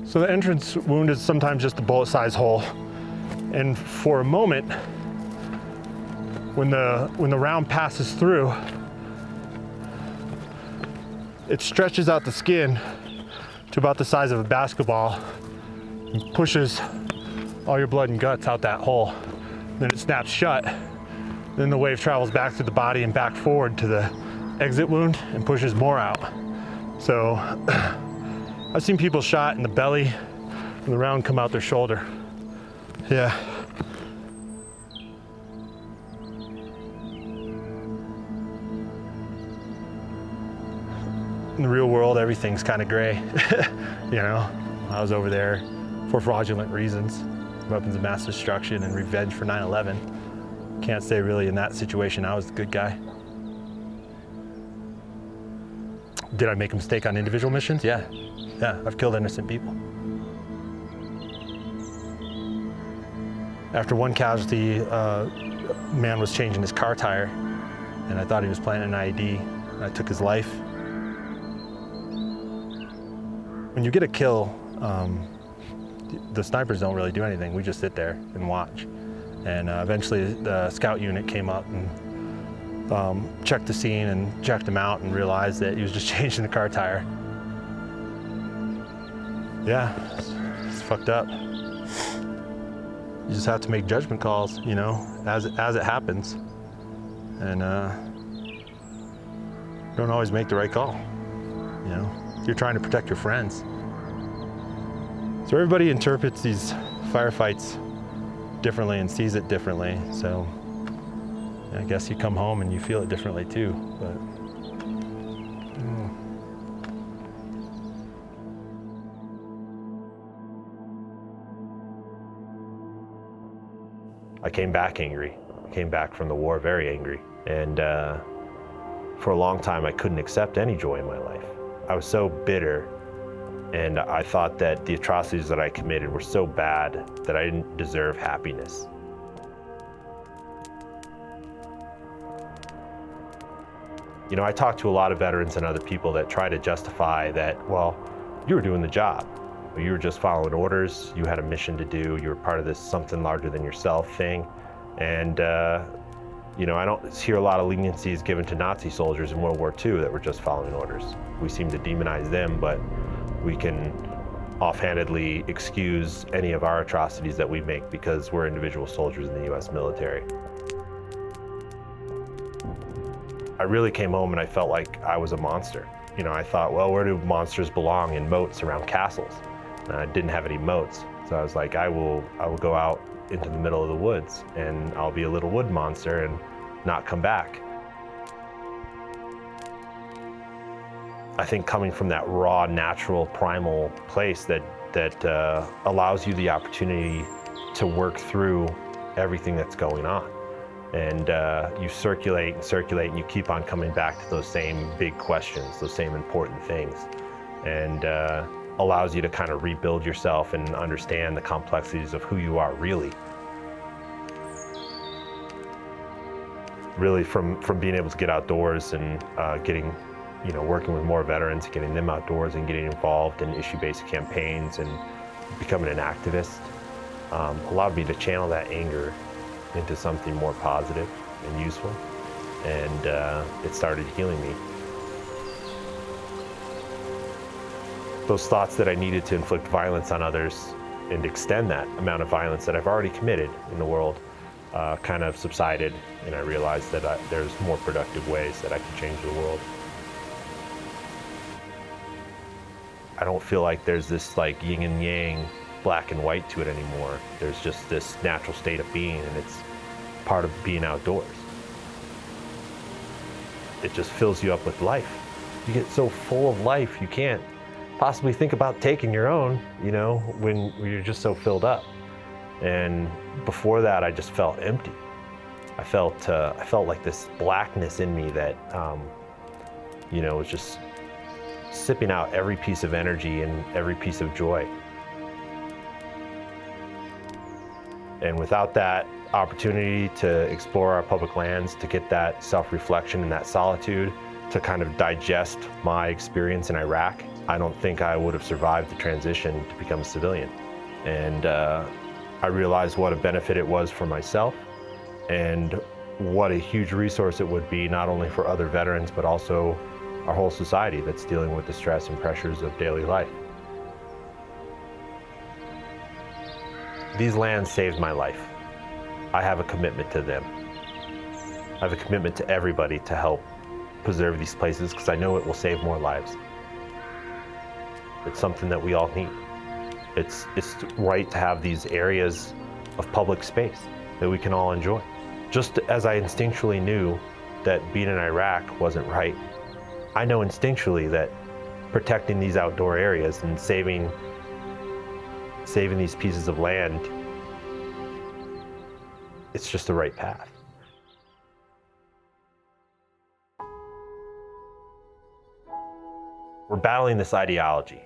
So the entrance wound is sometimes just a bullet-sized hole. And for a moment, when the round passes through, it stretches out the skin to about the size of a basketball and pushes all your blood and guts out that hole. Then it snaps shut. Then the wave travels back through the body and back forward to the exit wound and pushes more out. So I've seen people shot in the belly and the round come out their shoulder. Yeah. In the real world, everything's kind of gray. You know, I was over there for fraudulent reasons, weapons of mass destruction and revenge for 9/11. Can't say really in that situation I was the good guy. Did I make a mistake on individual missions? Yeah, I've killed innocent people. After one casualty, a man was changing his car tire, and I thought he was planting an IED. I took his life. When you get a kill, the snipers don't really do anything. We just sit there and watch. And eventually the scout unit came up and checked the scene and checked him out and realized that he was just changing the car tire. Yeah, it's fucked up. You just have to make judgment calls, you know, as it happens. And don't always make the right call, you know. You're trying to protect your friends. So everybody interprets these firefights differently and sees it differently. So I guess you come home and you feel it differently too. But I came back angry. I came back from the war very angry. And for a long time, I couldn't accept any joy in my life. I was so bitter, and I thought that the atrocities that I committed were so bad that I didn't deserve happiness. You know, I talked to a lot of veterans and other people that try to justify that, well, you were doing the job. You were just following orders, you had a mission to do, you were part of this something larger than yourself thing. And you know, I don't hear a lot of leniencies given to Nazi soldiers in World War II that were just following orders. We seem to demonize them, but we can offhandedly excuse any of our atrocities that we make because we're individual soldiers in the US military. I really came home and I felt like I was a monster. You know, I thought, well, where do monsters belong? In moats around castles. And I didn't have any moats. So I was like, I will go out into the middle of the woods and I'll be a little wood monster and not come back. I think coming from that raw, natural, primal place that allows you the opportunity to work through everything that's going on. And you circulate and circulate and you keep on coming back to those same big questions, those same important things. And allows you to kind of rebuild yourself and understand the complexities of who you are really. Really from being able to get outdoors and getting, you know, working with more veterans, getting them outdoors and getting involved in issue-based campaigns and becoming an activist, allowed me to channel that anger into something more positive and useful. And it started healing me. Those thoughts that I needed to inflict violence on others and extend that amount of violence that I've already committed in the world kind of subsided, and I realized that there's more productive ways that I can change the world. I don't feel like there's this like yin and yang, black and white to it anymore. There's just this natural state of being, and it's part of being outdoors. It just fills you up with life. You get so full of life, you can't possibly think about taking your own, you know, when you're just so filled up. And before that, I just felt empty. I felt like this blackness in me that, you know, was just sipping out every piece of energy and every piece of joy. And without that opportunity to explore our public lands, to get that self-reflection and that solitude, to kind of digest my experience in Iraq I don't think I would have survived the transition to become a civilian. And I realized what a benefit it was for myself and what a huge resource it would be not only for other veterans, but also our whole society that's dealing with the stress and pressures of daily life. These lands saved my life. I have a commitment to them. I have a commitment to everybody to help preserve these places because I know it will save more lives. It's something that we all need. It's right to have these areas of public space that we can all enjoy. Just as I instinctually knew that being in Iraq wasn't right, I know instinctually that protecting these outdoor areas and saving these pieces of land, it's just the right path. We're battling this ideology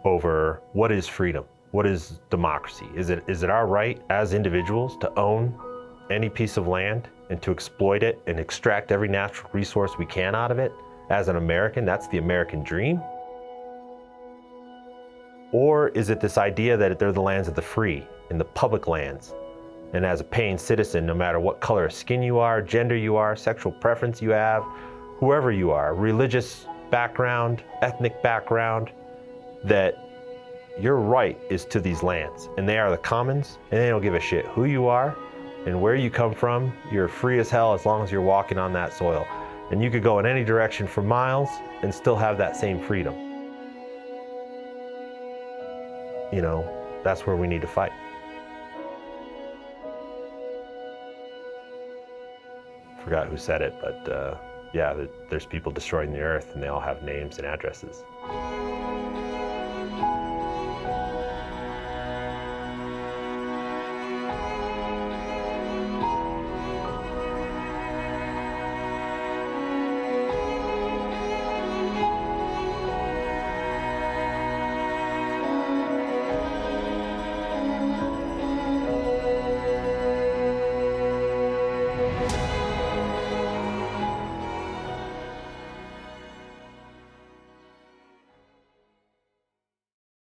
over what is freedom, what is democracy. Is it our right as individuals to own any piece of land and to exploit it and extract every natural resource we can out of it as an American? That's the American dream. Or is it this idea that they're the lands of the free and the public lands? And as a paying citizen, no matter what color of skin you are, gender you are, sexual preference you have, whoever you are, religious background, ethnic background, that your right is to these lands. And they are the commons, and they don't give a shit who you are and where you come from. You're free as hell as long as you're walking on that soil. And you could go in any direction for miles and still have that same freedom. You know, that's where we need to fight. Forgot who said it, but yeah, there's people destroying the earth and they all have names and addresses.